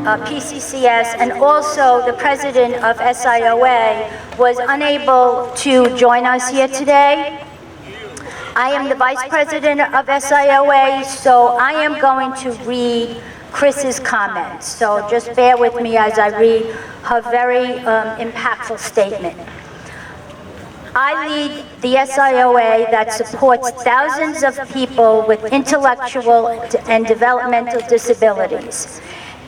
PCCS, and also the president of SIOA, was unable to join us here today. I am the vice president of SIOA, so I am going to read Chris's comments. So just bear with me as I read her very impactful statement. I lead the SIOA that supports thousands of people with intellectual and developmental disabilities.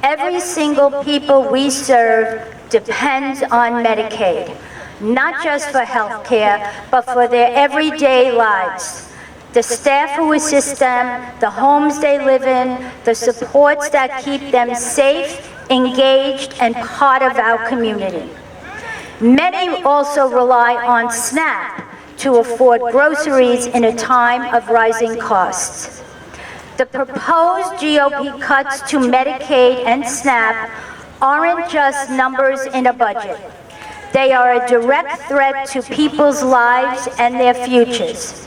Every single people we serve depends on Medicaid, not just for health care, but for their everyday lives. The staff who assist them, the homes they live in, the supports that keep them safe, engaged, and part of our community. Many also rely on SNAP to afford groceries in a time of rising costs. The proposed GOP cuts to Medicaid and SNAP aren't just numbers in a budget. They are a direct threat to people's lives and their futures.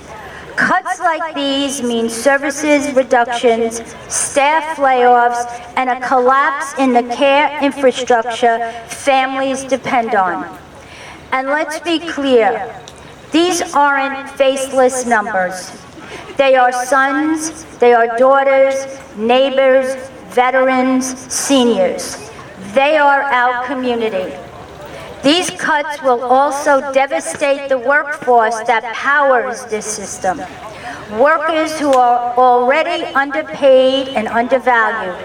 Cuts like these mean services reductions, staff layoffs, and a collapse in the care infrastructure families depend on. And let's be clear, these aren't faceless numbers. They are sons, they are daughters, neighbors, veterans, seniors. They are our community. These cuts will also devastate the workforce that powers this system. Workers who are already underpaid and undervalued,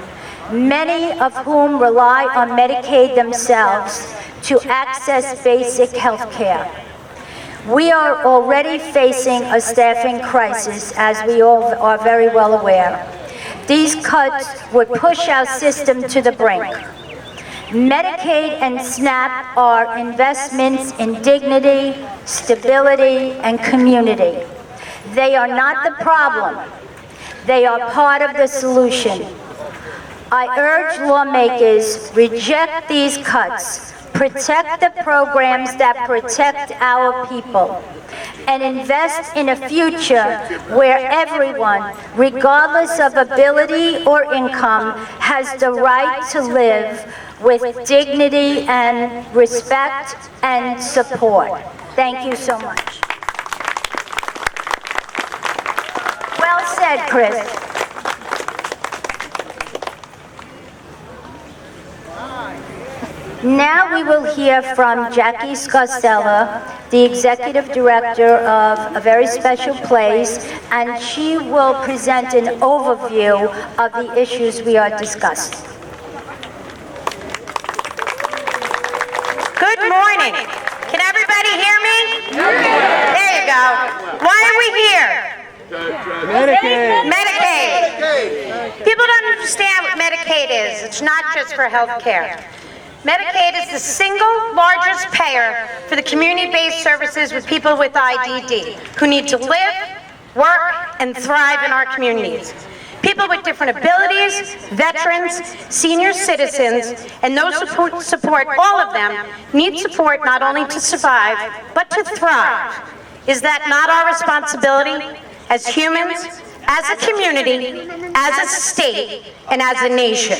many of whom rely on Medicaid themselves to access basic health care. We are already facing a staffing crisis, as we all are very well aware. These cuts would push our system to the brink. Medicaid and SNAP are investments in dignity, stability, and community. They are not the problem. They are part of the solution. I urge lawmakers, reject these cuts, protect the programs that protect our people, and invest in a future where everyone, regardless of ability or income, has the right to live with dignity and respect and support. Thank you so much. Well said, Chris. Now we will hear from Jackie Scarcella, the Executive Director of a very special place, and she will present an overview of the issues we are discussing. Good morning. Can everybody hear me? There you go. Why are we here? Medicaid. People don't understand what Medicaid is. It's not just for health care. Medicaid is the single largest payer for the community-based services with people with IDD who need to live, work, and thrive in our communities. People with different abilities, veterans, senior citizens, and those who support all of them need support not only to survive, but to thrive. Is that not our responsibility as humans, as a community, as a state, and as a nation?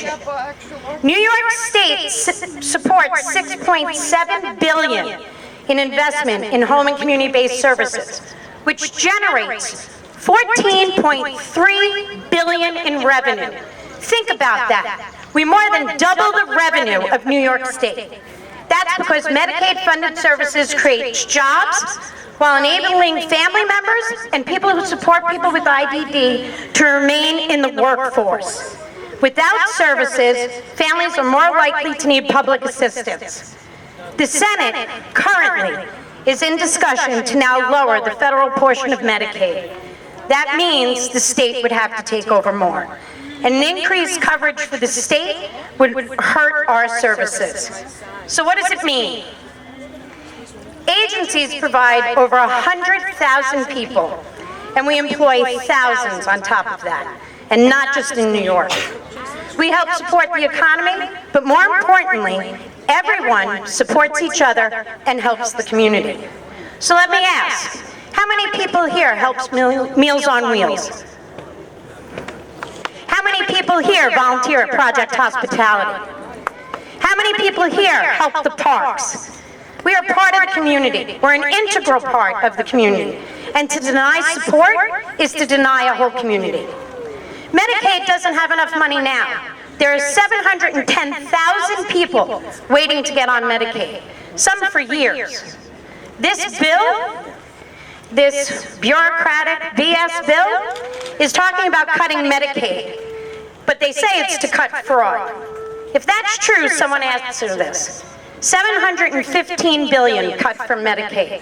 New York State supports $6.7 billion in investment in home and community-based services, which generates $14.3 billion in revenue. Think about that. We more than double the revenue of New York State. That's because Medicaid-funded services create jobs while enabling family members and people who support people with IDD to remain in the workforce. Without services, families are more likely to need public assistance. The Senate currently is in discussion to now lower the federal portion of Medicaid. That means the state would have to take over more. And an increased coverage for the state would hurt our services. So what does it mean? Agencies provide over 100,000 people, and we employ thousands on top of that, and not just in New York. We help support the economy, but more importantly, everyone supports each other and helps the community. So let me ask, how many people here helps Meals on Wheels? How many people here volunteer at Project Hospitality? How many people here help the parks? We are part of the community. We're an integral part of the community. And to deny support is to deny a whole community. Medicaid doesn't have enough money now. There are 710,000 people waiting to get on Medicaid, some for years. This bill, this bureaucratic BS bill, is talking about cutting Medicaid, but they say it's to cut fraud. If that's true, someone answer this. $715 billion cut from Medicaid.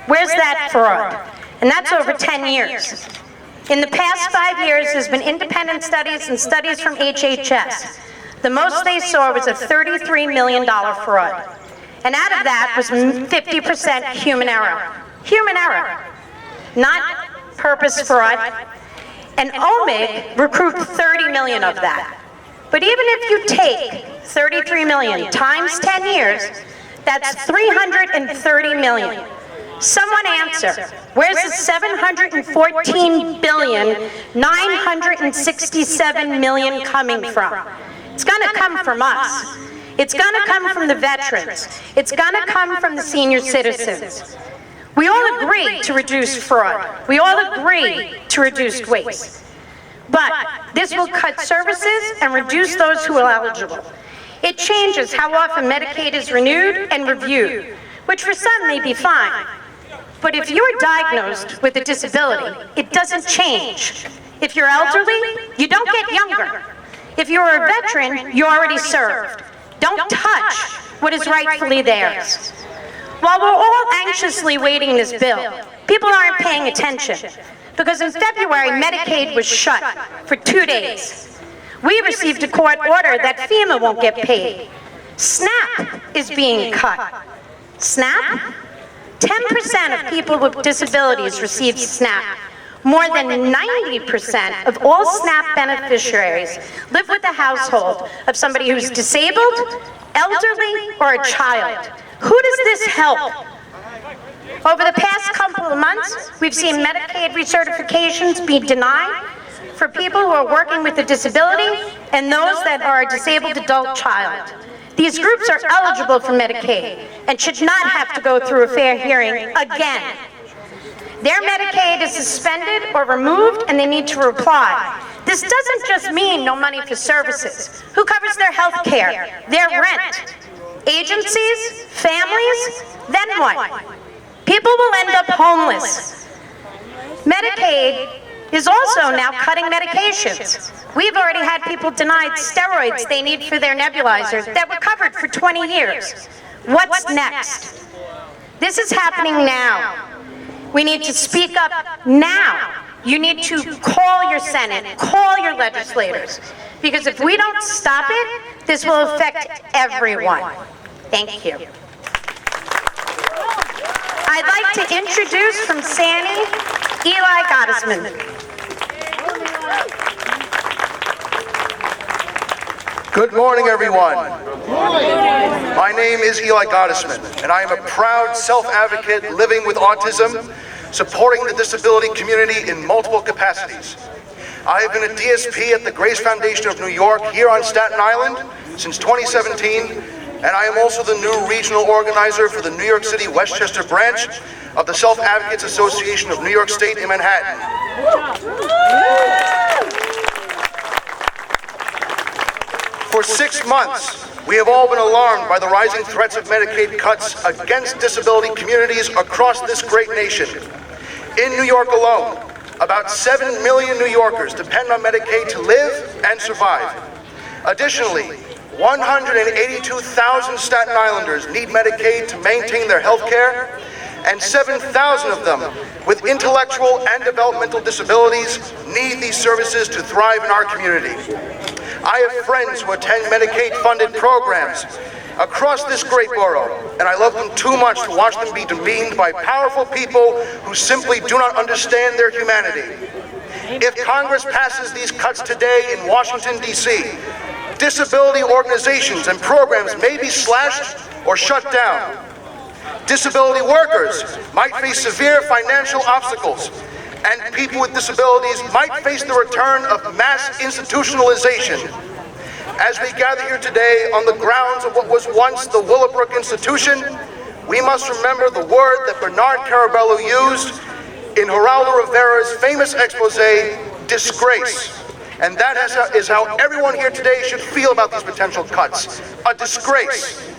Where's that fraud? And that's over 10 years. In the past 5 years, there's been independent studies and studies from HHS. The most they saw was a $33 million fraud. And out of that was 50% human error. Human error, not purpose fraud. And OMIG recouped 30 million of that. But even if you take 33 million times 10 years, that's 330 million. Someone answer, where's the 714 billion, 967 million coming from? It's gonna come from us. It's gonna come from the veterans. It's gonna come from the senior citizens. We all agree to reduce fraud. We all agree to reduce waste. But this will cut services and reduce those who are eligible. It changes how often Medicaid is renewed and reviewed, which for some may be fine. But if you're diagnosed with a disability, it doesn't change. If you're elderly, you don't get younger. If you're a veteran, you already served. Don't touch what is rightfully theirs. While we're all anxiously waiting this bill, people aren't paying attention. Because in February, Medicaid was shut for 2 days. We received a court order that FEMA won't get paid. SNAP is being cut. SNAP? 10% of people with disabilities receive SNAP. More than 90% of all SNAP beneficiaries live with a household of somebody who's disabled, elderly, or a child. Who does this help? Over the past couple of months, we've seen Medicaid recertifications be denied for people who are working with a disability and those that are a disabled adult child. These groups are eligible for Medicaid and should not have to go through a fair hearing again. Their Medicaid is suspended or removed and they need to reply. This doesn't just mean no money for services. Who covers their health care, their rent? Agencies? Families? Then what? People will end up homeless. Medicaid is also now cutting medications. We've already had people denied steroids they need for their nebulizers that were covered for 20 years. What's next? This is happening now. We need to speak up now. You need to call your Senate, call your legislators, because if we don't stop it, this will affect everyone. Thank you. I'd like to introduce from Sandy, Eli Gottesman. Good morning, everyone. My name is Eli Gottesman, and I am a proud self-advocate living with autism, supporting the disability community in multiple capacities. I have been a DSP at the Grace Foundation of New York here on Staten Island since 2017, and I am also the new regional organizer for the New York City Westchester branch of the Self-Advocates Association of New York State in Manhattan. For 6 months, we have all been alarmed by the rising threats of Medicaid cuts against disability communities across this great nation. In New York alone, about 7 million New Yorkers depend on Medicaid to live and survive. Additionally, 182,000 Staten Islanders need Medicaid to maintain their health care, and 7,000 of them with intellectual and developmental disabilities need these services to thrive in our community. I have friends who attend Medicaid-funded programs across this great borough, and I love them too much to watch them be demeaned by powerful people who simply do not understand their humanity. If Congress passes these cuts today in Washington, D.C., disability organizations and programs may be slashed or shut down. Disability workers might face severe financial obstacles, and people with disabilities might face the return of mass institutionalization. As we gather here today on the grounds of what was once the Willowbrook Institution, we must remember the word that Bernard Carabello used in Geraldo Rivera's famous expose, disgrace. And that is how everyone here today should feel about these potential cuts. A disgrace.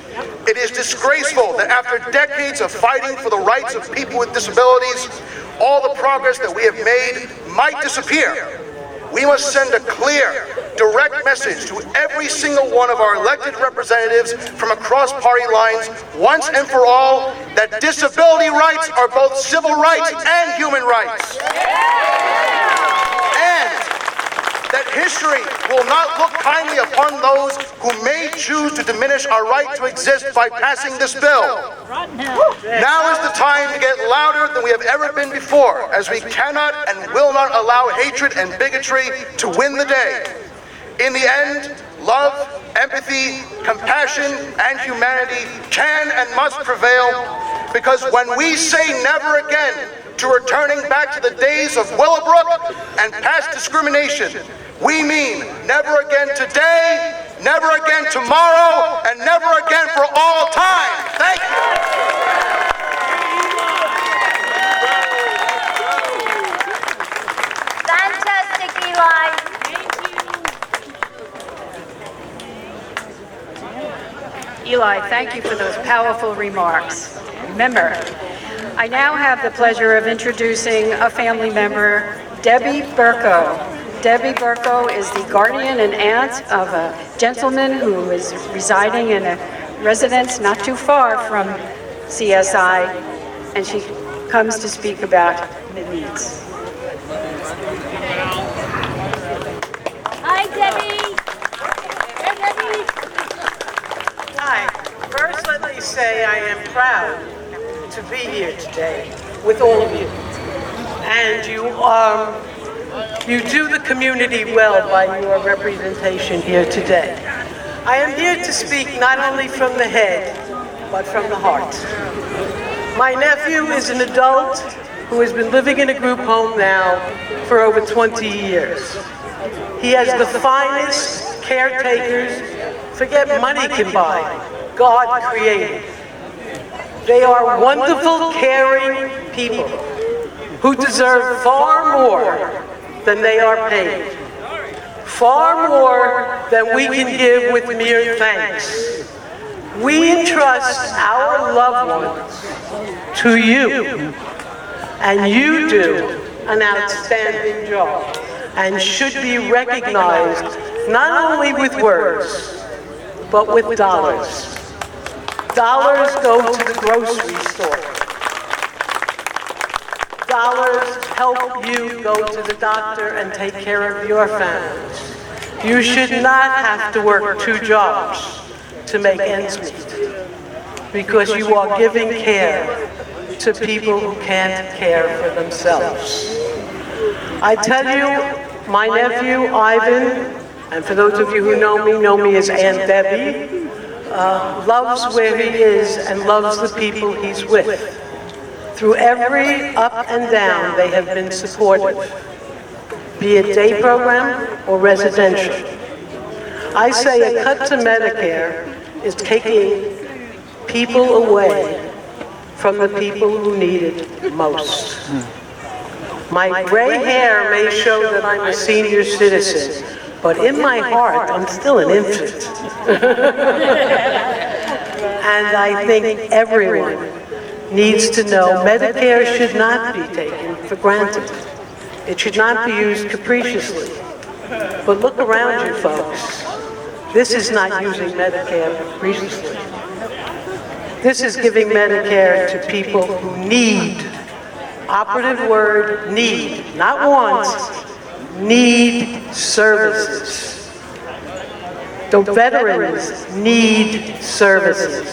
It is disgraceful that after decades of fighting for the rights of people with disabilities, all the progress that we have made might disappear. We must send a clear, direct message to every single one of our elected representatives from across party lines, once and for all, that disability rights are both civil rights and human rights. And that history will not look kindly upon those who may choose to diminish our right to exist by passing this bill. Now is the time to get louder than we have ever been before, as we cannot and will not allow hatred and bigotry to win the day. In the end, love, empathy, compassion, and humanity can and must prevail, because when we say never again to returning back to the days of Willowbrook and past discrimination, we mean never again today, never again tomorrow, and never again for all time. Thank you. Fantastic, Eli. Eli, thank you for those powerful remarks. Remember, I now have the pleasure of introducing a family member, Debbie Burko. Debbie Burko is the guardian and aunt of a gentleman who is residing in a residence not too far from CSI, and she comes to speak about the needs. Hi, Debbie. Hey, Debbie. Hi. First, let me say I am proud to be here today with all of you. And you do the community well by your representation here today. I am here to speak not only from the head, but from the heart. My nephew is an adult who has been living in a group home now for over 20 years. He has the finest caretakers, forget money can buy, God created. They are wonderful, caring people who deserve far more than they are paid. Far more than we can give with mere thanks. We entrust our loved ones to you, and you do an outstanding job and should be recognized not only with words, but with dollars. Dollars go to the grocery store. Dollars help you go to the doctor and take care of your families. You should not have to work 2 jobs to make ends meet, because you are giving care to people who can't care for themselves. I tell you, my nephew, Ivan, and for those of you who know me as Aunt Debbie, loves where he is and loves the people he's with. Through every up and down, they have been supportive, be it day program or residential. I say a cut to Medicare is taking people away from the people who need it most. My gray hair may show that I'm a senior citizen, but in my heart, I'm still an infant. And I think everyone needs to know Medicare should not be taken for granted. It should not be used capriciously. But look around you, folks. This is not using Medicare capriciously. This is giving Medicare to people who need, operative word, need, not want, need services. The veterans need services.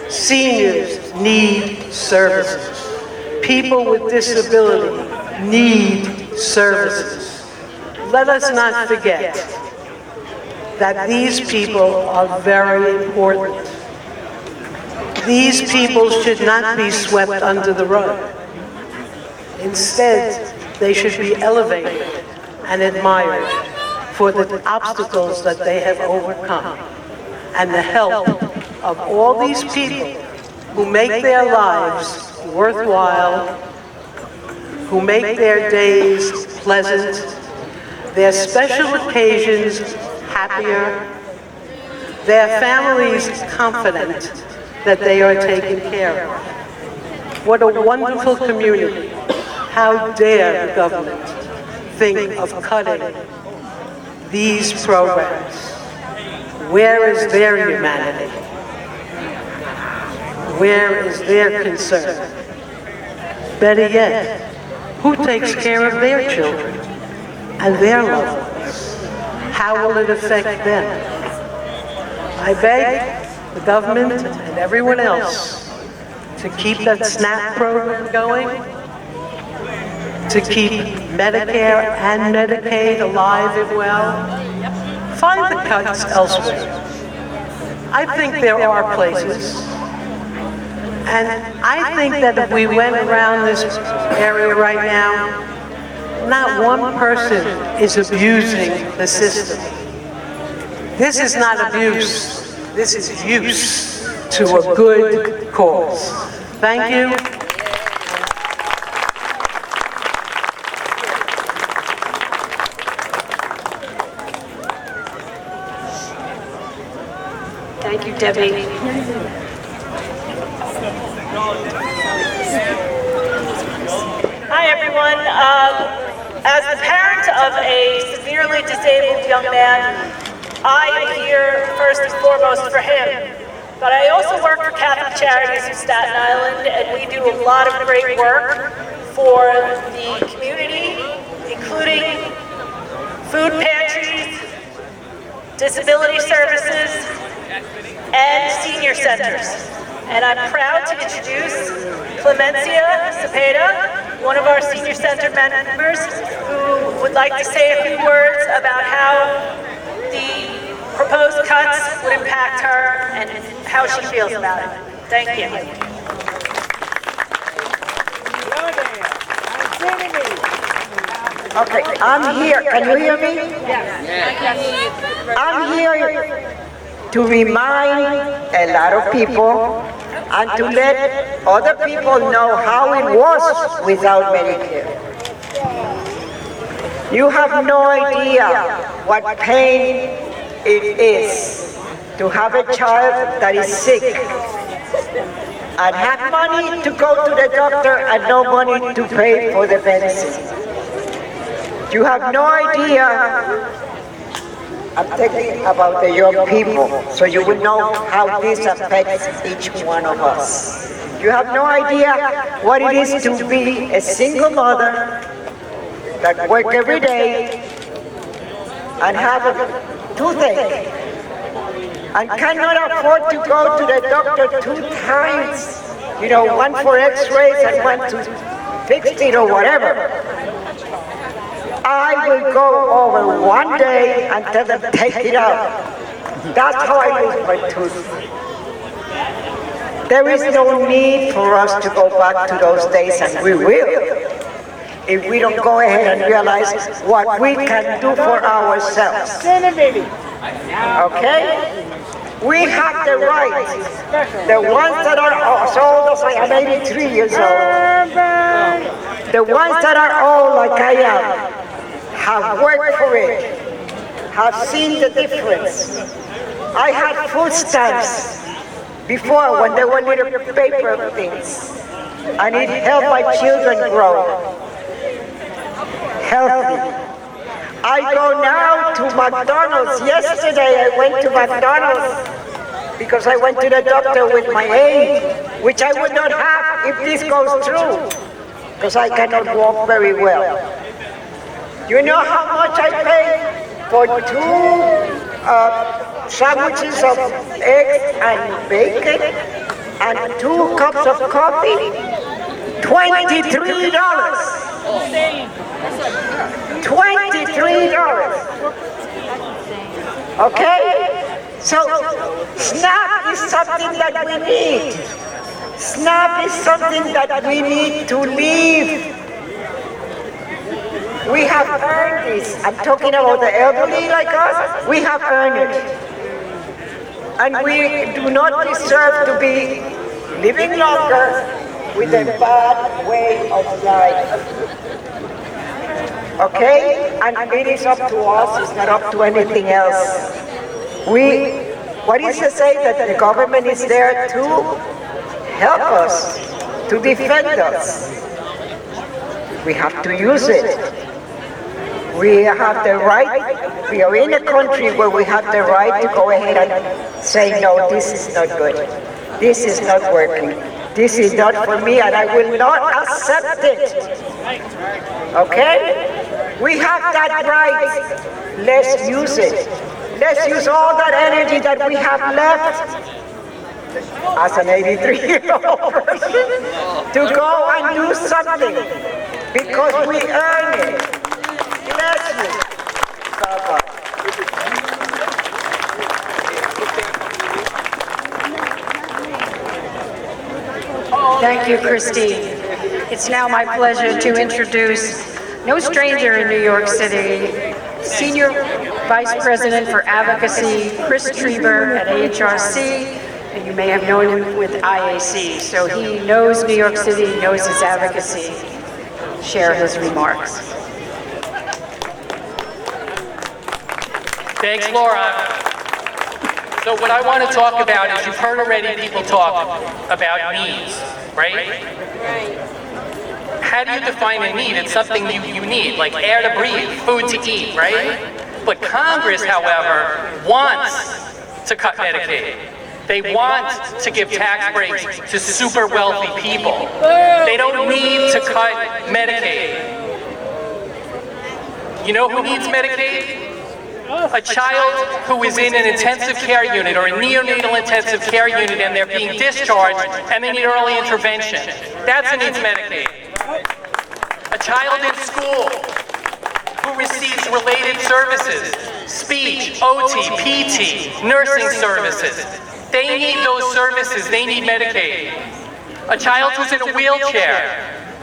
Seniors need services. People with disability need services. Let us not forget that these people are very important. These people should not be swept under the rug. Instead, they should be elevated and admired for the obstacles that they have overcome and the help of all these people who make their lives worthwhile, who make their days pleasant, their special occasions happier, their families confident that they are taken care of. What a wonderful community. How dare the government think of cutting these programs? Where is their humanity? Where is their concern? Better yet, who takes care of their children and their loved ones? How will it affect them? I beg the government and everyone else to keep that SNAP program going, to keep Medicare and Medicaid alive and well. Find the cuts elsewhere. I think there are places. And I think that if we went around this area right now, not one person is abusing the system. This is not abuse. This is use to a good cause. Thank you. Thank you, Debbie. Hi, everyone. As the parent of a severely disabled young man, I am here first and foremost for him. But I also work for Catholic Charities of Staten Island, and we do a lot of great work for the community, including food pantries, disability services, and senior centers. And I'm proud to introduce Clemencia Cepeda, one of our senior center members, who would like to say a few words about how the proposed cuts would impact her and how she feels about it. Thank you. Okay, I'm here. Can you hear me? Yes. I'm here to remind a lot of people and to let other people know how it was without Medicare. You have no idea what pain it is to have a child that is sick and have money to go to the doctor and no money to pay for the medicine. You have no idea. I'm thinking about the young people, so you will know how this affects each one of us. You have no idea what it is to be a single mother that works every day and have a toothache and cannot afford to go to the doctor 2 times, you know, one for x-rays and one to fix it or whatever. I will go over one day and tell them, take it out. That's how I lose my tooth. There is no need for us to go back to those days, and we will, if we don't go ahead and realize what we can do for ourselves. Okay? We have the right. The ones that are as old as I am, 83 years old, the ones that are old like I am, have worked for it, have seen the difference. I had food stamps before when they were little paper things, and it helped my children grow healthy. I go now to McDonald's. Yesterday I went to McDonald's because I went to the doctor with my aid, which I would not have if this goes through, because I cannot walk very well. You know how much I pay for 2 sandwiches of eggs and bacon and 2 cups of coffee? $23. $23. Okay? So, SNAP is something that we need. SNAP is something that we need to live. We have earned this. I'm talking about the elderly like us. We have earned it. And we do not deserve to be living longer with a bad way of life. Okay? And it is up to us, it's not up to anything else. What is to say that the government is there to help us, to defend us? We have to use it. We have the right, we are in a country where we have the right to go ahead and say, no, this is not good. This is not working. This is not for me and I will not accept it. Okay? We have that right. Let's use it. Let's use all that energy that we have left as an 83-year-old person to go and do something because we earn it. Bless you. Bye-bye. Thank you, Christine. It's now my pleasure to introduce no stranger in New York City, Senior Vice President for Advocacy, Chris Trieber at AHRC, and you may have known him with IAC, so he knows New York City, knows his advocacy. Share his remarks. Thanks, Laura. So what I want to talk about is, you've heard already people talk about needs, right? How do you define a need? It's something you need, like air to breathe, food to eat, right? But Congress, however, wants to cut Medicaid. They want to give tax breaks to super wealthy people. They don't need to cut Medicaid. You know who needs Medicaid? A child who is in an intensive care unit or a neonatal intensive care unit and they're being discharged and they need early intervention. That's who needs Medicaid. A child in school who receives related services, speech, OT, PT, nursing services. They need those services, they need Medicaid. A child who's in a wheelchair,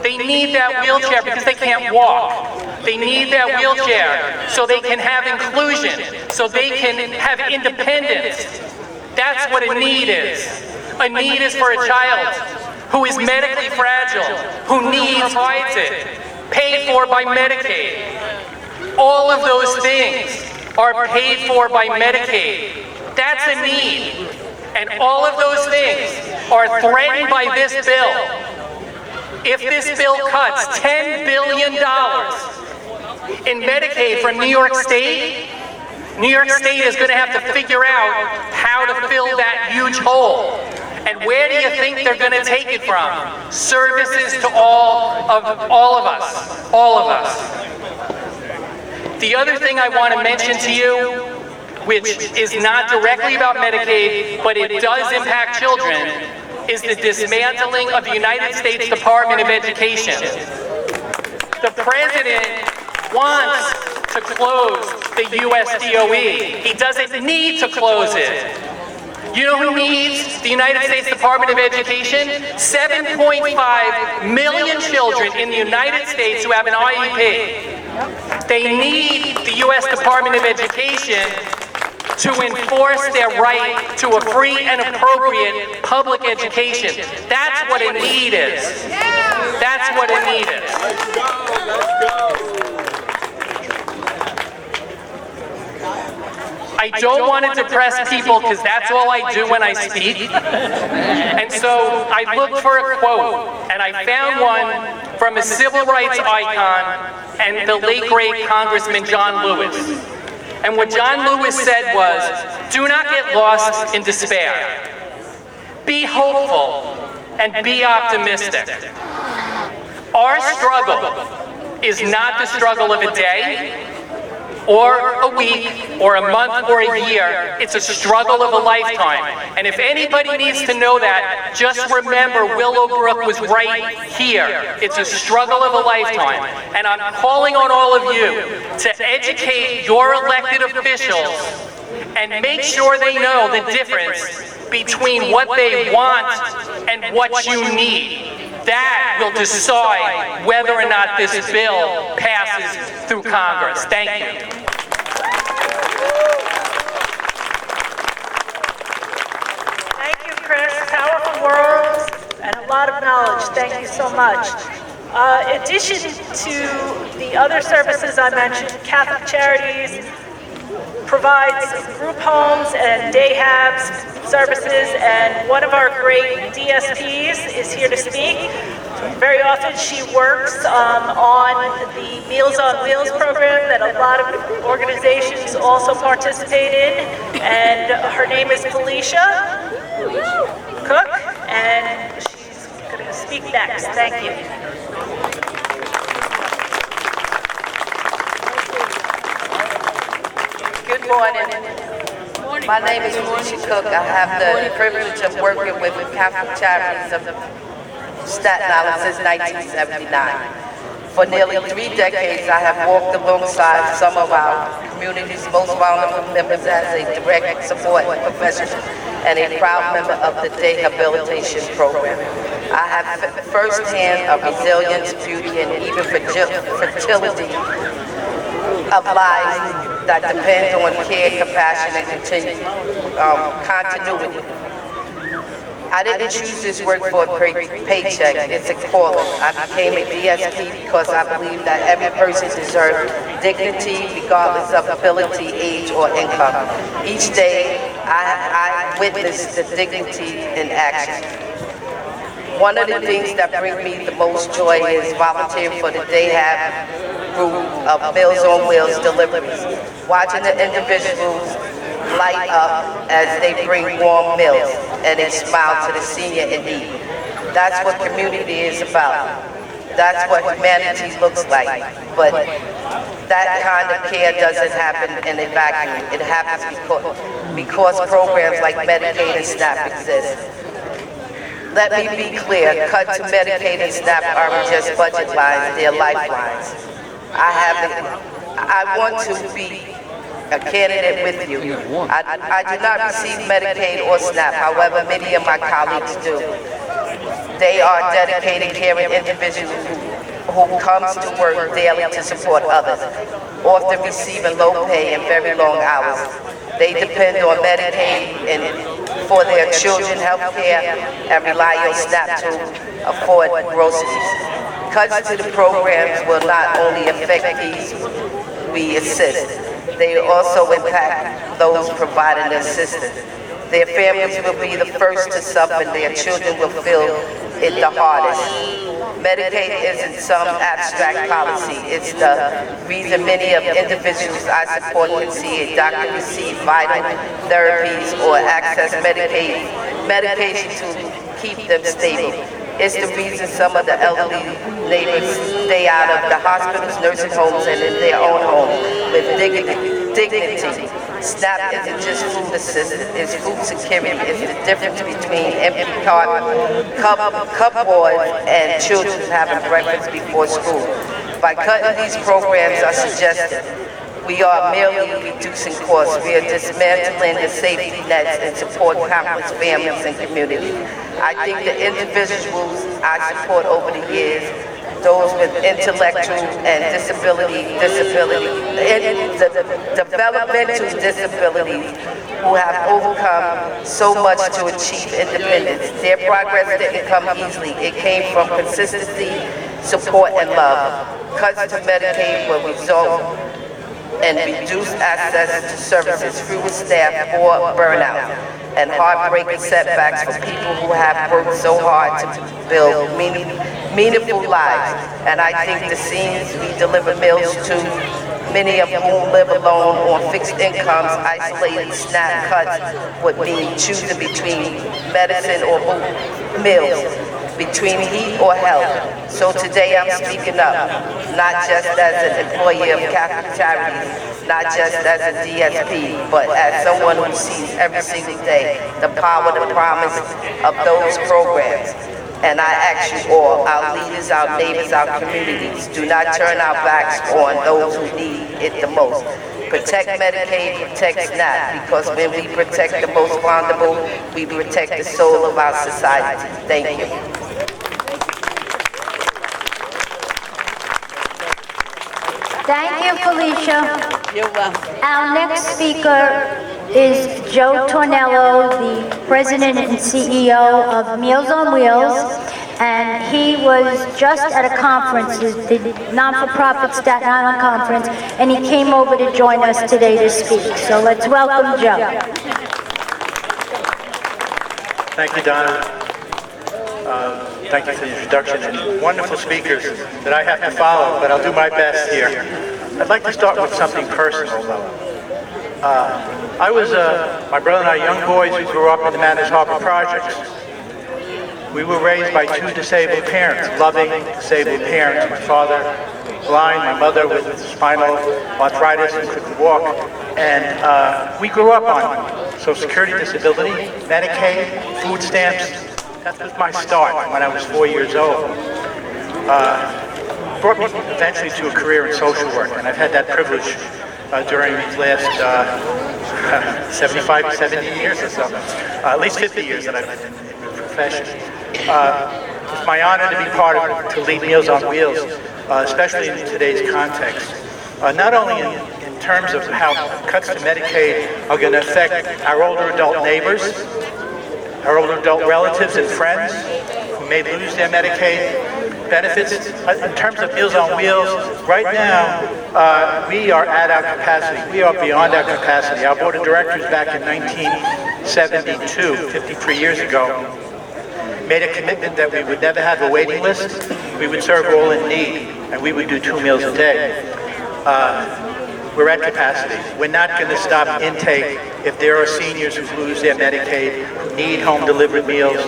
they need that wheelchair because they can't walk. They need that wheelchair so they can have inclusion, so they can have independence. That's what a need is. A need is for a child who is medically fragile, who needs it, paid for by Medicaid. All of those things are paid for by Medicaid. That's a need. And all of those things are threatened by this bill. If this bill cuts $10 billion in Medicaid from New York State is going to have to figure out how to fill that huge hole. And where do you think they're going to take it from? Services to all of us. The other thing I want to mention to you, which is not directly about Medicaid, but it does impact children, is the dismantling of the United States Department of Education. The president wants to close the USDOE. He doesn't need to close it. You know who needs the United States Department of Education? 7.5 million children in the United States who have an IEP. They need the U.S. Department of Education to enforce their right to a free and appropriate public education. That's what a need is. That's what a need is. Let's go. I don't want to depress people because that's all I do when I speak. And so I looked for a quote, and I found one from a civil rights icon and the late great Congressman John Lewis. And what John Lewis said was, do not get lost in despair. Be hopeful and be optimistic. Our struggle is not the struggle of a day, or a week, or a month, or a year. It's a struggle of a lifetime. And if anybody needs to know that, just remember Willowbrook was right here. It's a struggle of a lifetime. And I'm calling on all of you to educate your elected officials and make sure they know the difference between what they want and what you need. That will decide whether or not this bill passes through Congress. Thank you. Thank you, Chris. Powerful words and a lot of knowledge. Thank you so much. In addition to the other services I mentioned, Catholic Charities provides group homes and day habs services, and one of our great DSPs is here to speak. Very often she works on the Meals on Wheels program that a lot of organizations also participate in, and her name is Felicia Cook, and she's going to speak next. Thank you. Good morning. My name is Felicia Cook. I have the privilege of working with Catholic Charities of Staten Island since 1979. For nearly 3 decades, I have walked alongside some of our community's most vulnerable members as a direct support professional and a proud member of the day habilitation program. I have firsthand of resilience, beauty, and even fertility of lives that depend on care, compassion, and continuity. I didn't choose this work for a paycheck. It's a calling. I became a DSP because I believe that every person deserves dignity regardless of ability, age, or income. Each day, I witness the dignity in action. One of the things that brings me the most joy is volunteering for the Day Have group of Meals on Wheels deliveries, watching the individuals light up as they bring warm meals and a smile to the senior in need. That's what community is about. That's what humanity looks like. But that kind of care doesn't happen in a vacuum. It happens because programs like Medicaid and SNAP exist. Let me be clear, cuts to Medicaid and SNAP aren't just budget lines, they're lifelines. I want to be a candidate with you. I do not receive Medicaid or SNAP, however many of my colleagues do. They are dedicated, caring individuals who comes to work daily to support others, often receiving low pay and very long hours. They depend on Medicaid for their children's health care and rely on SNAP to afford groceries. Cuts to the programs will not only affect these we assist, they also impact those providing the assistance. Their families will be the first to suffer, and their children will feel it the hardest. Medicaid isn't some abstract policy. It's the reason many of the individuals I support can see a doctor, receive vital therapies, or access medication to keep them stable. It's the reason some of the elderly neighbors stay out of the hospitals, nursing homes, and in their own homes with dignity. SNAP isn't just food assistance, it's food security. It's the difference between empty cupboard and children having breakfast before school. By cutting these programs, I suggested, we are merely reducing costs. We are dismantling the safety nets and support countless families and communities. I think the individuals I support over the years, those with intellectual and developmental disabilities who have overcome so much to achieve independence. Their progress didn't come easily. It came from consistency, support, and love. Cuts to Medicaid will result in reduced access to services, fewer staff, or burnout, and heartbreaking setbacks for people who have worked so hard to build meaningful lives. And I think the seniors we deliver meals to, many of whom live alone on fixed incomes, isolated SNAP cuts would mean choosing between medicine or meals, between heat or health. So today I'm speaking up, not just as an employee of Catholic Charities, not just as a DSP, but as someone who sees every single day the power, the promise of those programs. And I ask you all, our leaders, our neighbors, our communities, do not turn our backs on those who need it the most. Protect Medicaid, protect SNAP, because when we protect the most vulnerable, we protect the soul of our society. Thank you. Thank you, Felicia. You're welcome. Our next speaker is Joe Tornello, the President and CEO of Meals on Wheels, and he was just at a conference, the non-for-profit Staten Island Conference, and he came over to join us today to speak. So let's welcome Joe. Thank you, Donna. Thank you for the introduction and wonderful speakers that I have to follow, but I'll do my best here. I'd like to start with something personal, though. My brother and I, young boys who grew up in the Manners Harbor projects. We were raised by two disabled parents, loving disabled parents. My father blind, my mother with spinal arthritis and couldn't walk. And we grew up on Social Security, disability, Medicaid, food stamps. That was my start when I was 4 years old. Brought me eventually to a career in social work, and I've had that privilege during these last 75, 70 years or so, at least 50 years that I've been in the profession. It's my honor to be to lead Meals on Wheels, especially in today's context. Not only in terms of how cuts to Medicaid are going to affect our older adult neighbors, our older adult relatives and friends who may lose their Medicaid benefits. In terms of Meals on Wheels, right now, we are at our capacity. We are beyond our capacity. Our board of directors back in 1972, 53 years ago, made a commitment that we would never have a waiting list. We would serve all in need, and we would do 2 meals a day. We're at capacity. We're not going to stop intake if there are seniors who lose their Medicaid, who need home-delivered meals,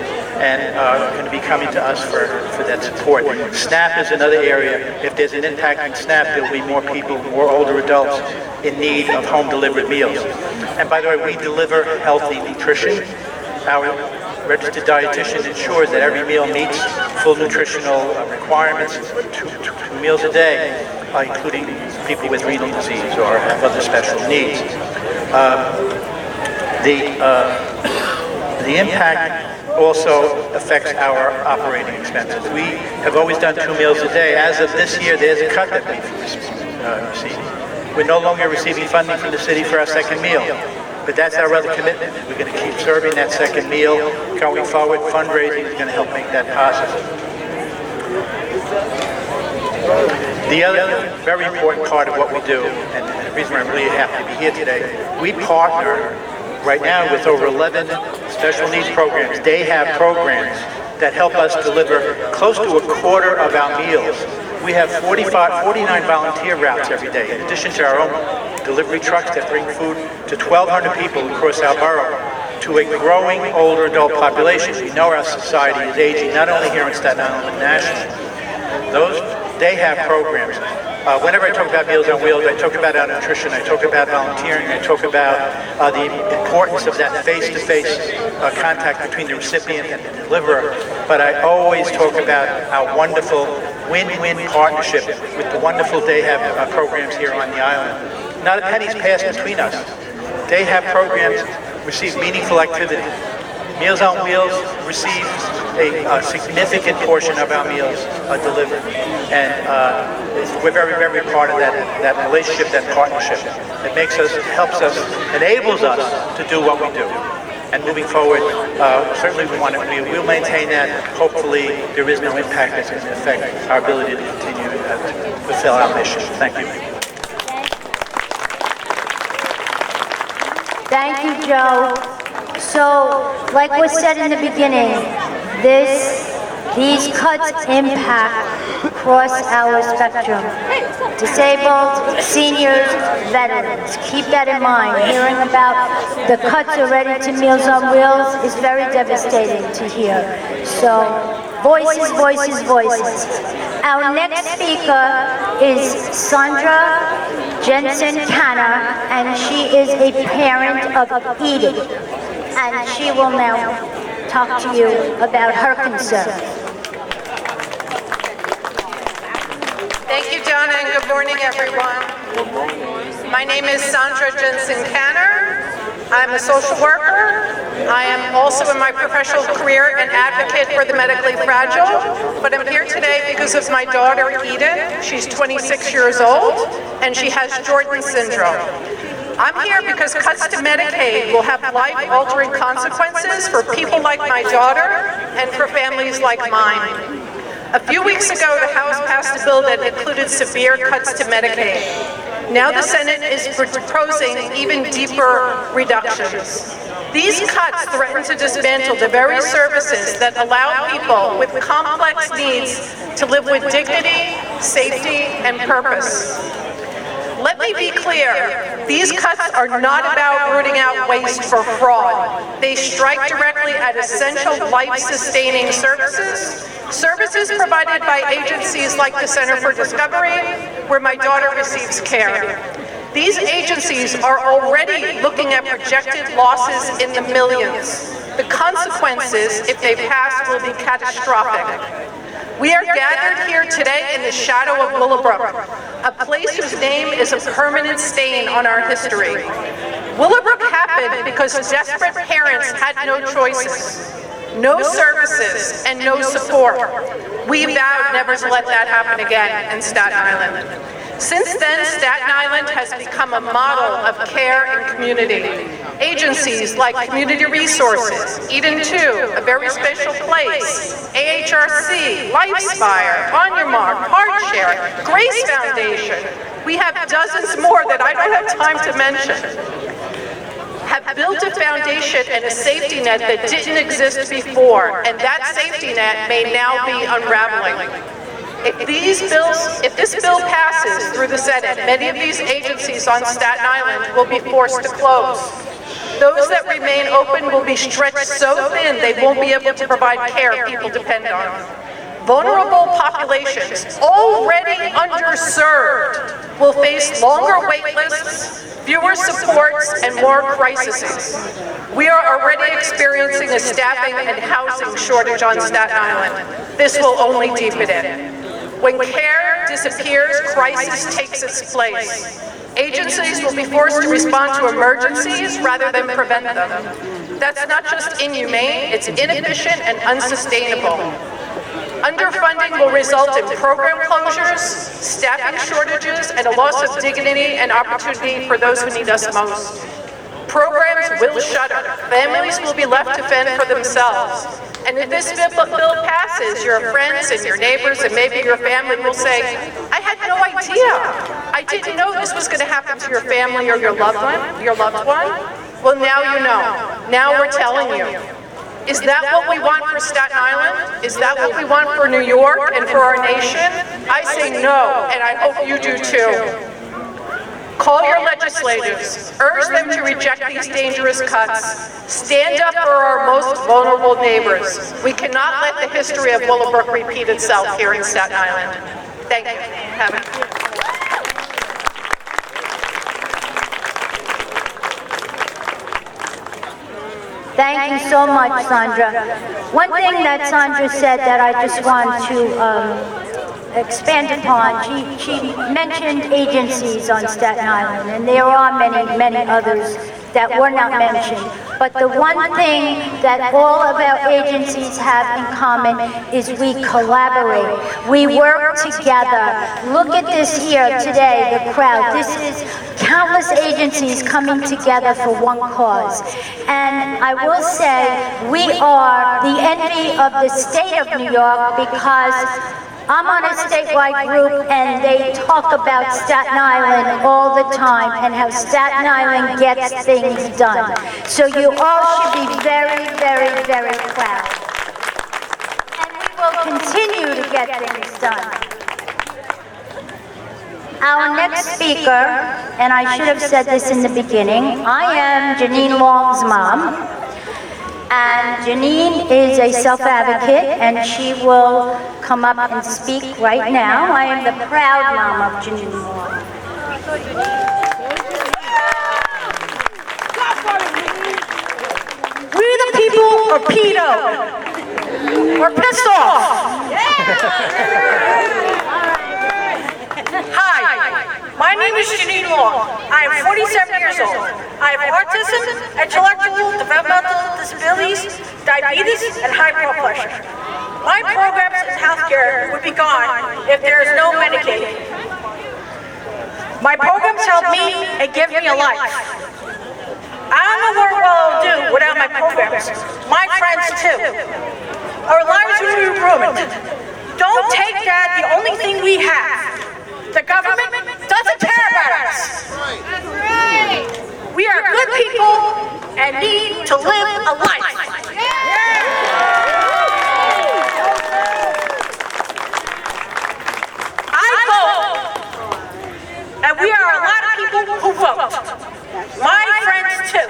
and are going to be coming to us for that support. SNAP is another area. If there's an impact in SNAP, there'll be more people, more older adults in need of home-delivered meals. And by the way, we deliver healthy nutrition. Our registered dietitian ensures that every meal meets full nutritional requirements, 2 meals a day, including people with renal disease or have other special needs. The impact also affects our operating expenses. We have always done 2 meals a day. As of this year, there's a cut that we've received. We're no longer receiving funding from the city for our second meal. But that's our other commitment. We're going to keep serving that second meal going forward. Fundraising is going to help make that possible. The other very important part of what we do, and the reason I'm really happy to be here today, we partner right now with over 11 special needs programs. They have programs that help us deliver close to a quarter of our meals. We have 49 volunteer routes every day, in addition to our own delivery trucks that bring food to 1,200 people across our borough, to a growing older adult population. We know our society is aging, not only here in Staten Island, but nationally. They have programs. Whenever I talk about Meals on Wheels, I talk about our nutrition, I talk about volunteering, I talk about the importance of that face-to-face contact between the recipient and the deliverer, but I always talk about our wonderful win-win partnership with the wonderful Day Have programs here on the island. Not a penny's passed between us. Day Have programs receive meaningful activity. Meals on Wheels receives a significant portion of our meals delivered. And we're very, very part of that relationship, that partnership. It makes us, helps us, enables us to do what we do. And moving forward, certainly we'll maintain that. Hopefully there is no impact that's going to affect our ability to continue to fulfill our mission. Thank you. Thank you, Joe. So, like was said in the beginning, these cuts impact across our spectrum. Disabled, seniors, veterans. Keep that in mind. Hearing about the cuts already to Meals on Wheels is very devastating to hear. So, voices, voices, voices. Our next speaker is Sandra Jensen Canner, and she is a parent of Edie. And she will now talk to you about her concerns. Thank you, Donna, and good morning, everyone. My name is Sandra Jensen Canner. I'm a social worker. I am also in my professional career an advocate for the medically fragile, but I'm here today because of my daughter, Eden. She's 26 years old, and she has Jordan syndrome. I'm here because cuts to Medicaid will have life-altering consequences for people like my daughter and for families like mine. A few weeks ago, the House passed a bill that included severe cuts to Medicaid. Now the Senate is proposing even deeper reductions. These cuts threaten to dismantle the very services that allow people with complex needs to live with dignity, safety, and purpose. Let me be clear, these cuts are not about rooting out waste for fraud. They strike directly at essential life-sustaining services, services provided by agencies like the Center for Discovery, where my daughter receives care. These agencies are already looking at projected losses in the millions. The consequences, if they pass, will be catastrophic. We are gathered here today in the shadow of Willowbrook, a place whose name is a permanent stain on our history. Willowbrook happened because desperate parents had no choices, no services, and no support. We vowed never to let that happen again in Staten Island. Since then, Staten Island has become a model of care and community. Agencies like Community Resources, Eden 2, A Very Special Place, AHRC, Lifespire, On Your Mark, Heart Share, Grace Foundation, we have dozens more that I don't have time to mention, have built a foundation and a safety net that didn't exist before, and that safety net may now be unraveling. If this bill passes through the Senate, many of these agencies on Staten Island will be forced to close. Those that remain open will be stretched so thin they won't be able to provide care people depend on. Vulnerable populations, already underserved, will face longer wait lists, fewer supports, and more crises. We are already experiencing a staffing and housing shortage on Staten Island. This will only deepen it. When care disappears, crisis takes its place. Agencies will be forced to respond to emergencies rather than prevent them. That's not just inhumane, it's inefficient and unsustainable. Underfunding will result in program closures, staffing shortages, and a loss of dignity and opportunity for those who need us most. Programs will shutter. Families will be left to fend for themselves. And if this bill passes, your friends and your neighbors and maybe your family will say, I had no idea. I didn't know this was going to happen to your family or your loved one. Well, now you know. Now we're telling you. Is that what we want for Staten Island? Is that what we want for New York and for our nation? I say no, and I hope you do too. Call your legislators, urge them to reject these dangerous cuts. Stand up for our most vulnerable neighbors. We cannot let the history of Willowbrook repeat itself here in Staten Island. Thank you. Thank you so much, Sandra. One thing that Sandra said that I just want to expand upon, she mentioned agencies on Staten Island, and there are many others that were not mentioned. But the one thing that all of our agencies have in common is we collaborate. We work together. Look at this here today, the crowd. This is countless agencies coming together for one cause. And I will say, we are the envy of the state of New York because I'm on a statewide group and they talk about Staten Island all the time and how Staten Island gets things done. So you all should be very, very, very proud. And we will continue to get things done. Our next speaker, and I should have said this in the beginning, I am Janine Long's mom. And Janine is a self-advocate, and she will come up and speak right now. I am the proud mom of Janine Long. We the people are pedo. We're pissed off. Hi, my name is Janine Long. I am 47 years years old. I have autism, intellectual, developmental disabilities, diabetes, and high blood pressure. My programs in healthcare would be gone if there is no Medicaid. My programs help me and give me a life. I don't know what I'll do without my programs. My friends too. Our lives will be ruined. Don't take that the only thing we have. The government doesn't care about us. We are good people and need to live a life. I vote, and we are a lot of people who vote. My friends too.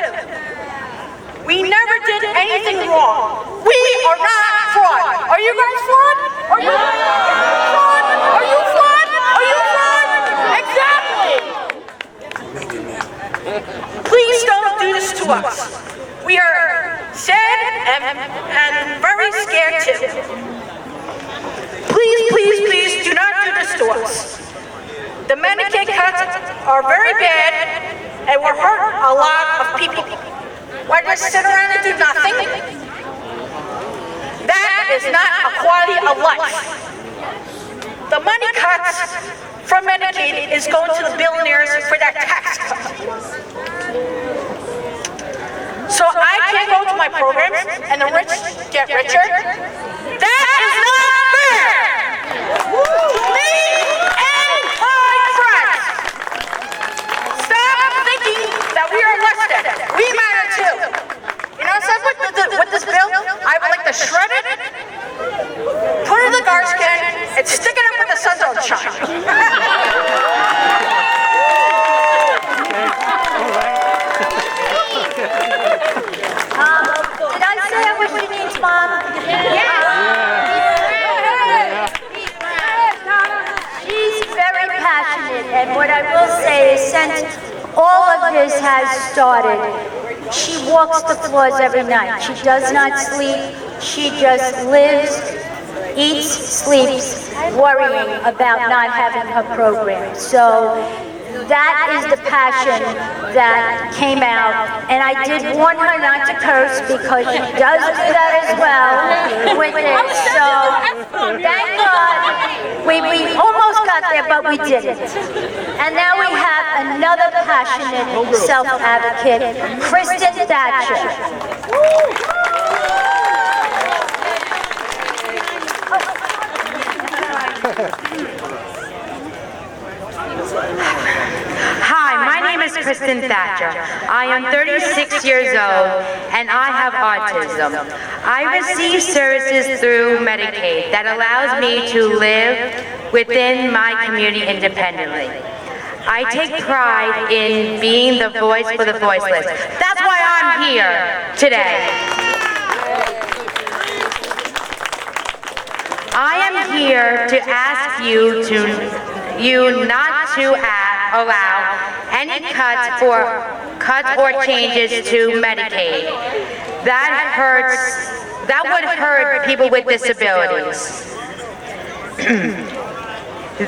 We never did anything wrong. We are not fraud. Are you guys fraud? Are you fraud? Are you fraud? Are you fraud? Exactly. Please don't do this to us. We are sad and very scared too. Please, please, please do not do this to us. The Medicaid cuts are very bad and will hurt a lot of people. Why just sit around and do nothing? That is not a quality of life. The money cuts from Medicaid is going to the billionaires for that tax cut. So I can go to my programs and the rich get richer. That is not fair to me and my friends. Stop thinking that we are less than. We matter too. You know what I'm saying with this bill? I would like to shred it, put it in the garbage can, and stick it up where the sun don't shine. Did I say what she needs, Mom? She's very passionate, and what I will say is since all of this has started, she walks the floors every night. She does not sleep. She just lives, eats, sleeps, worrying about not having her program. So that is the passion that came out. And I did warn her not to curse because she does do that as well with it. So thank God we almost got there, but we didn't. And now we have another passionate self-advocate, Kristen Thatcher. Hi, my name is Kristen Thatcher. I am 36 years old and I have autism. I receive services through Medicaid that allows me to live within my community independently. I take pride in being the voice for the voiceless. That's why I'm here today. I am here to ask you not to allow any cuts or changes to Medicaid. That would hurt people with disabilities.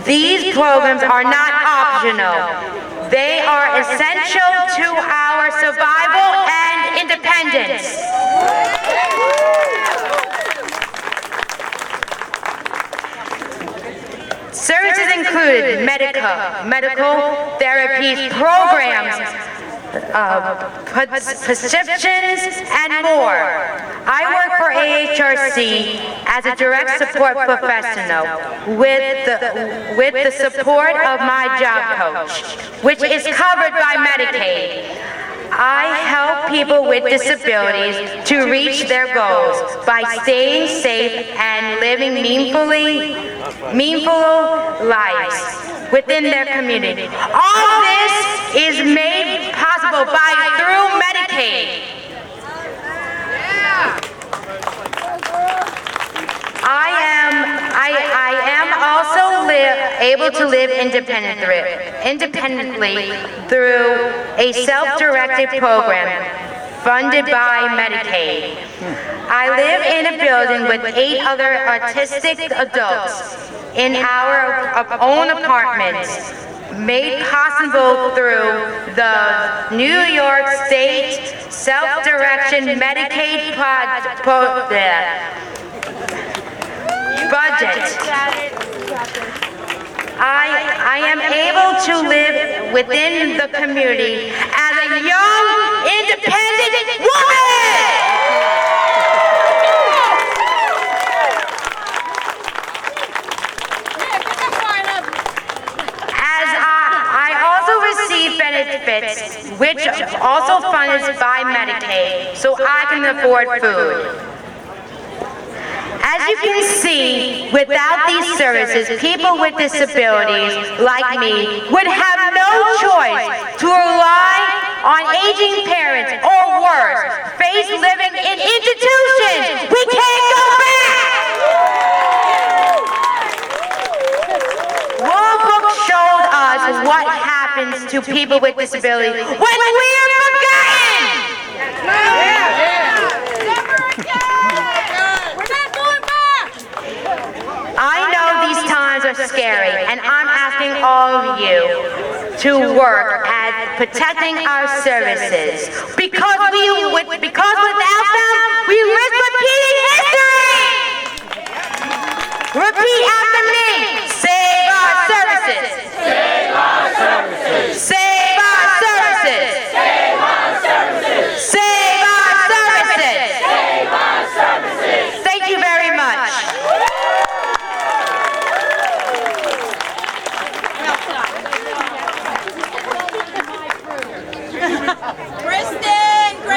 These programs are not optional. They are essential to our survival and independence. Services include medical therapies, programs, prescriptions, and more. I work for AHRC as a direct support professional with the support of my job coach, which is covered by Medicaid. I help people with disabilities to reach their goals by staying safe and living meaningful lives within their community. All this is made possible through Medicaid. I am also able to live independently through a self-directed program funded by Medicaid. I live in a building with 8 other autistic adults in our own apartments. made possible through the New York State Self-Direction Medicaid budget. I am able to live within the community as a young, independent woman! As I also receive benefits, which also funded by Medicaid, so I can afford food. As you can see, without these services, people with disabilities like me would have no choice to rely on aging parents or worse, face living in institutions. We can't go back! World Book showed us what happens to people with disabilities when we are forgotten! I know these times are scary, and I'm asking all of you to work at protecting our services, because without them, we risk repeating history! Repeat after me. Save our services. Save our services. Save our services. Save our services. Save our services. Save our services. Thank you very much.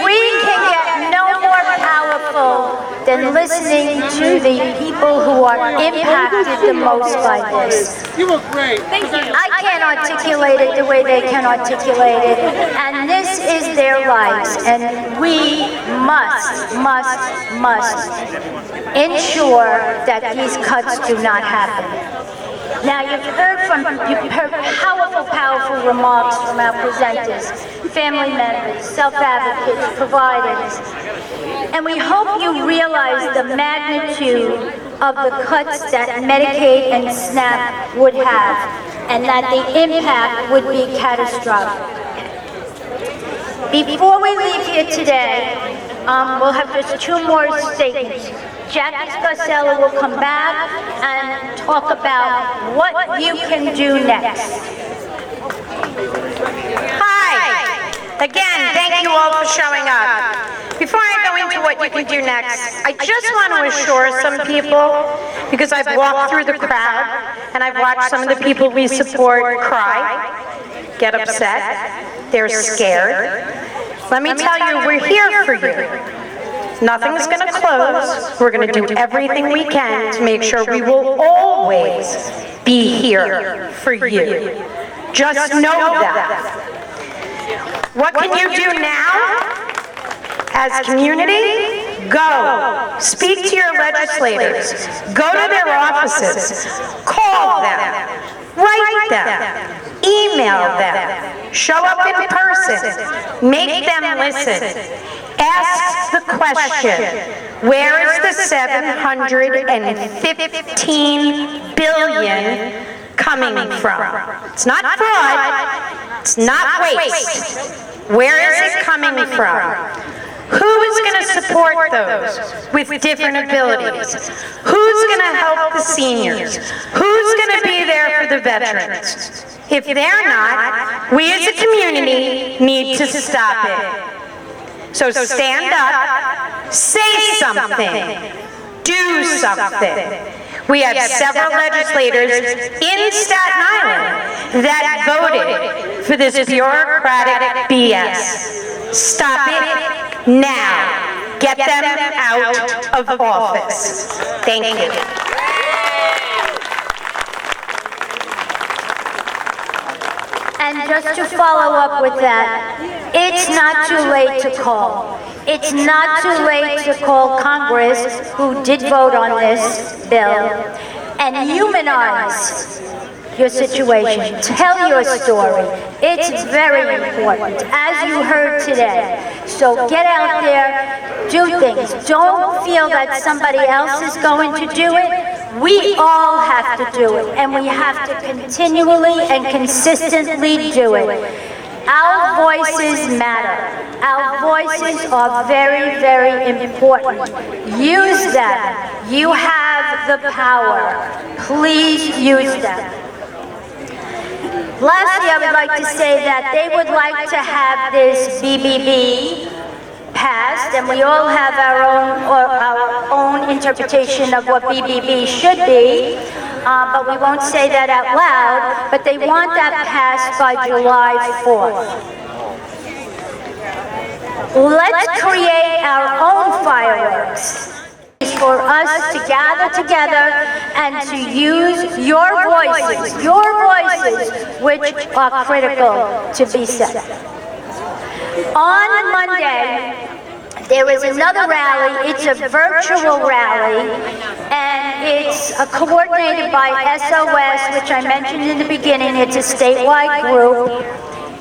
We can get no more powerful than listening to the people who are impacted the most by this. You were great. Thank you. I can't articulate it the way they can articulate it, and this is their lives, and we must ensure that these cuts do not happen. Now, you've heard powerful remarks from our presenters, family members, self-advocates, providers, and we hope you realize the magnitude of the cuts that Medicaid and SNAP would have, and that the impact would be catastrophic. Before we leave here today, we'll have just two more statements. Jackie Scarcella will come back and talk about what you can do next. Hi! Again, thank you all for showing up. Before I go into what you can do next, I just want to assure some people, because I've walked through the crowd and I've watched some of the people we support cry, get upset, they're scared. Let me tell you, we're here for you. Nothing's going to close. We're going to do everything we can to make sure we will always be here for you. Just know that. What can you do now? As community, go. Speak to your legislators. Go to their offices. Call them. Write them. Email them. Show up in person. Make them listen. Ask the question, where is the $715 billion coming from? It's not fraud. It's not waste. Where is it coming from? Who is going to support those with different abilities? Who's going to help the seniors? Who's going to be there for the veterans? If they're not, we as a community need to stop it. So stand up, say something, do something. We have several legislators in Staten Island that voted for this bureaucratic BS. Stop it now. Get them out of office. Thank you. And just to follow up with that, it's not too late to call. It's not too late to call Congress, who did vote on this bill, and humanize your situation. Tell your story. It's very important, as you heard today. So get out there, do things. Don't feel that somebody else is going to do it. We all have to do it, and we have to continually and consistently do it. Our voices matter. Our voices are very, very important. Use them. You have the power. Please use them. Lastly, I would like to say that they would like to have this BBB passed, and we all have our own interpretation of what BBB should be, but we won't say that out loud, but they want that passed by July 4th. Let's create our own fireworks for us to gather together and to use your voices, which are critical to be said. On Monday, there is another rally. It's a virtual rally, and it's coordinated by SOS, which I mentioned in the beginning. It's a statewide group.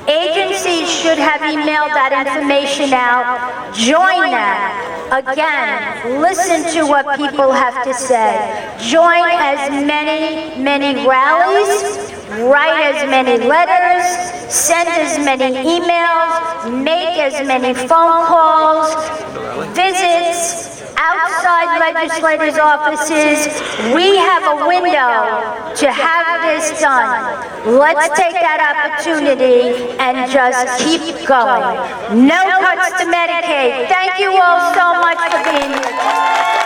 Agencies should have emailed that information out. Join that. Again, listen to what people have to say. Join as many rallies, write as many letters, send as many emails, make as many phone calls, visits, outside legislators' offices. We have a window to have this done. Let's take that opportunity and just keep going. No cuts to Medicaid. Thank you all so much for being here.